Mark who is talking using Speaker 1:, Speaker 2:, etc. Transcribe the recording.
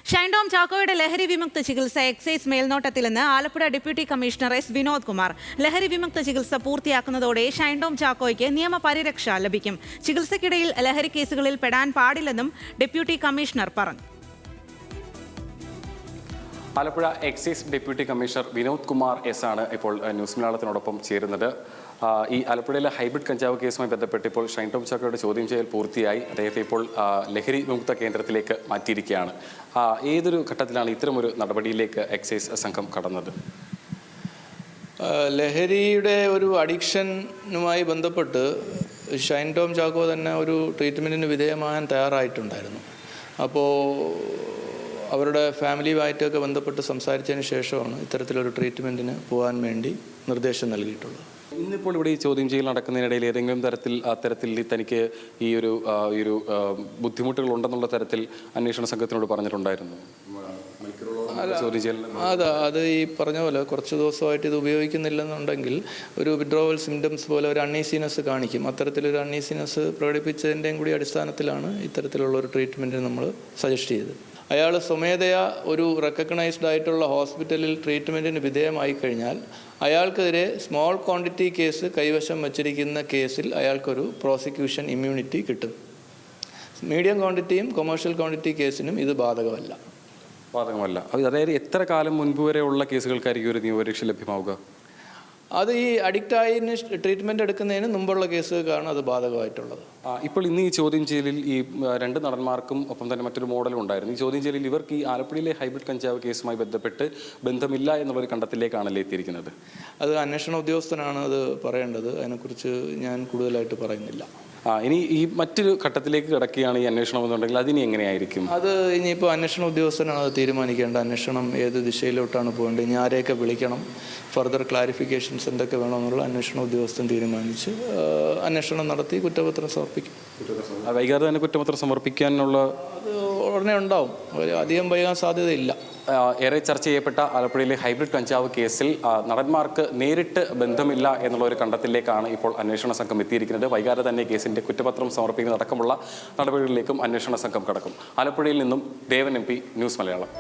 Speaker 1: ഷൈൻ ടോം ചാക്കോയുടെ ലഹരി വിമുക്ത ചികിത്സ എക്സൈസ് മേൽനോട്ടത്തിലെന്ന് Alappuzha deputy commissioner S Vinod Kumar. ലഹരി വിമുക്ത ചികിത്സ പൂർത്തിയാക്കുന്നതോടെ ഷൈൻ ടോം ചാക്കോയ്ക്ക് നിയമപരിരക്ഷ ലഭിക്കും. ചികിത്സയ്ക്കിടയിൽ ലഹരി കേസുകളിൽ പെടാൻ പാടില്ലെന്നും ഡെപ്യൂട്ടി കമ്മീഷണർ പറഞ്ഞു.
Speaker 2: Alappuzha excise deputy commissioner Vinod Kumar S ആണ് ഇപ്പോൾ ന്യൂസ് മലയാളത്തിനോടൊപ്പം ചേരുന്നത്. ഈ ആലപ്പുഴയിലെ ഹൈബ്രിഡ് കഞ്ചാവ് കേസുമായി ബന്ധപ്പെട്ട് ഇപ്പോൾ ഷൈൻ ടോം ചാക്കോയുടെ ചോദ്യം ചെയ്യൽ പൂർത്തിയായി. അദ്ദേഹത്തെ ഇപ്പോൾ ലഹരി വിമുക്ത കേന്ദ്രത്തിലേക്ക് മാറ്റിയിരിക്കുകയാണ്. ഏതൊരു ഘട്ടത്തിലാണ് ഇത്തരമൊരു നടപടിയിലേക്ക് എക്സൈസ് സംഘം കടന്നത്?
Speaker 3: ലഹരിയുടെ ഒരു അഡിക്ഷനുമായി ബന്ധപ്പെട്ട് ഷൈൻ ടോം ചാക്കോ തന്നെ ഒരു ട്രീറ്റ്മെൻറ്റിന് വിധേയമാകാൻ തയ്യാറായിട്ടുണ്ടായിരുന്നു. അപ്പോൾ അവരുടെ ഫാമിലിയുമായിട്ടൊക്കെ ബന്ധപ്പെട്ട് സംസാരിച്ചതിന് ശേഷമാണ് ഇത്തരത്തിലൊരു ട്രീറ്റ്മെൻറ്റിന് പോകാൻ വേണ്ടി നിർദ്ദേശം നൽകിയിട്ടുള്ളത്.
Speaker 2: ഇന്നിപ്പോൾ ഇവിടെ ഈ ചോദ്യം ചെയ്യൽ നടക്കുന്നതിനിടയിൽ ഏതെങ്കിലും തരത്തിൽ തനിക്ക് ഈ ഒരു ബുദ്ധിമുട്ടുകൾ ഉണ്ടെന്നുള്ള തരത്തിൽ അന്വേഷണ സംഘത്തിനോട് പറഞ്ഞിട്ടുണ്ടായിരുന്നു?
Speaker 3: അത് ഈ പറഞ്ഞ പോലെ കുറച്ച് ദിവസമായിട്ട് ഇത് ഉപയോഗിക്കുന്നില്ലെന്നുണ്ടെങ്കിൽ ഒരു വിഡ്രോവൽ സിംറ്റംസ് പോലെ ഒരു അൺഈസിനെസ് കാണിക്കും. അത്തരത്തിലൊരു അൺഈസിനെസ് പ്രകടിപ്പിച്ചതിൻ്റെയും കൂടി അടിസ്ഥാനത്തിലാണ് ഇത്തരത്തിലുള്ള ഒരു ട്രീറ്റ്മെൻറ്റ് നമ്മൾ സജസ്റ്റ് ചെയ്തത്. അയാൾ സ്വമേധയാ ഒരു റെക്കഗ്നൈസ്ഡ് ആയിട്ടുള്ള ഹോസ്പിറ്റലിൽ ട്രീറ്റ്മെൻറ്റിന് വിധേയമായി കഴിഞ്ഞാൽ അയാൾക്കെതിരെ സ്മോൾ ക്വാണ്ടിറ്റി കേസ് കൈവശം വച്ചിരിക്കുന്ന കേസിൽ അയാൾക്കൊരു പ്രോസിക്യൂഷൻ ഇമ്മ്യൂണിറ്റി കിട്ടും. മീഡിയം ക്വാണ്ടിറ്റിയും കൊമേഴ്ഷ്യൽ ക്വാണ്ടിറ്റി കേസിനും ഇത് ബാധകമല്ല.
Speaker 2: അതായത് എത്ര കാലം മുൻപ് വരെയുള്ള കേസുകൾക്കായിരിക്കും ഒരു നിയമപരീക്ഷ ലഭ്യമാവുക?
Speaker 3: അത് ഈ അഡിക്റ്റായതിന് ട്രീറ്റ്മെൻറ്റ് എടുക്കുന്നതിന് മുമ്പുള്ള കേസുകൾക്കാണ് അത് ബാധകമായിട്ടുള്ളത്.
Speaker 2: ഇപ്പോൾ ഇന്ന് ഈ ചോദ്യം ചെയ്യലിൽ ഈ രണ്ട് നടന്മാർക്കും ഒപ്പം തന്നെ മറ്റൊരു മോഡലും ഉണ്ടായിരുന്നു. ഈ ചോദ്യം ചെയ്യലിൽ ഇവർക്ക് ഈ ആലപ്പുഴയിലെ ഹൈബ്രിഡ് കഞ്ചാവ് കേസുമായി ബന്ധപ്പെട്ട് ബന്ധമില്ല എന്നുള്ളൊരു കണ്ടെത്തിലേക്കാണല്ലേ എത്തിയിരിക്കുന്നത്?
Speaker 3: അത് അന്വേഷണ ഉദ്യോഗസ്ഥനാണ് അത് പറയേണ്ടത്. അതിനെക്കുറിച്ച് ഞാൻ കൂടുതലായിട്ട് പറയുന്നില്ല.
Speaker 2: ഇനി ഈ മറ്റൊരു ഘട്ടത്തിലേക്ക് കിടക്കുകയാണ് ഈ അന്വേഷണം എന്നുണ്ടെങ്കിൽ അതിനി എങ്ങനെയായിരിക്കും?
Speaker 3: അത് ഇനിയിപ്പോൾ അന്വേഷണ ഉദ്യോഗസ്ഥനാണ് അത് തീരുമാനിക്കേണ്ട. അന്വേഷണം ഏത് ദിശയിലോട്ടാണ് പോകേണ്ടത്, ഇനി ആരെയൊക്കെ വിളിക്കണം, ഫർദർ ക്ലാരിഫിക്കേഷൻസ് എന്തൊക്കെ വേണമെന്നുള്ള അന്വേഷണ ഉദ്യോഗസ്ഥൻ തീരുമാനിച്ച് അന്വേഷണം നടത്തി കുറ്റപത്രം സമർപ്പിക്കും.
Speaker 2: വൈകാതെ തന്നെ കുറ്റപത്രം സമർപ്പിക്കാനുള്ള
Speaker 3: അത് ഉടനെ ഉണ്ടാവും. അധികം വൈകാൻ സാധ്യതയില്ല.
Speaker 2: ഏറെ ചർച്ച ചെയ്യപ്പെട്ട ആലപ്പുഴയിലെ ഹൈബ്രിഡ് കഞ്ചാവ് കേസിൽ നടന്മാർക്ക് നേരിട്ട് ബന്ധമില്ല എന്നുള്ള ഒരു കണ്ടെത്തലിലേക്കാണ് ഇപ്പോൾ അന്വേഷണ സംഘം എത്തിയിരിക്കുന്നത്. വൈകാതെ തന്നെ കേസിന്റെ കുറ്റപത്രം സമർപ്പിക്കുന്നതടക്കമുള്ള നടപടികളിലേക്കും അന്വേഷണ സംഘം കടക്കും. ആലപ്പുഴയിൽ നിന്നും ദേവൻ MP, ന്യൂസ് മലയാളം.